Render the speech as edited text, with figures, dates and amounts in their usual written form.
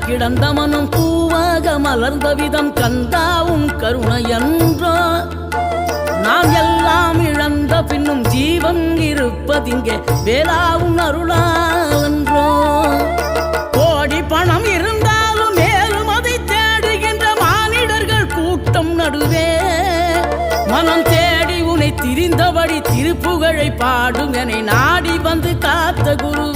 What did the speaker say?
கிடந்த மனம் பூவாக மலர்ந்த விதம் கந்தாவும் கருணையன்றோ நாம் எல்லாம் இழந்த பின்னும் ஜீவன் இருப்பதிங்கே வேளாவும் அருளாவென்றோ கோடி பணம் இருந்தாலும் மேலும் அதை தேடுகின்ற மானிடர்கள் கூட்டம் நடுவே மனம் தேடி உனை திரிந்தபடி திருப்புகழை பாடும் என நாடி வந்து காத்த குரு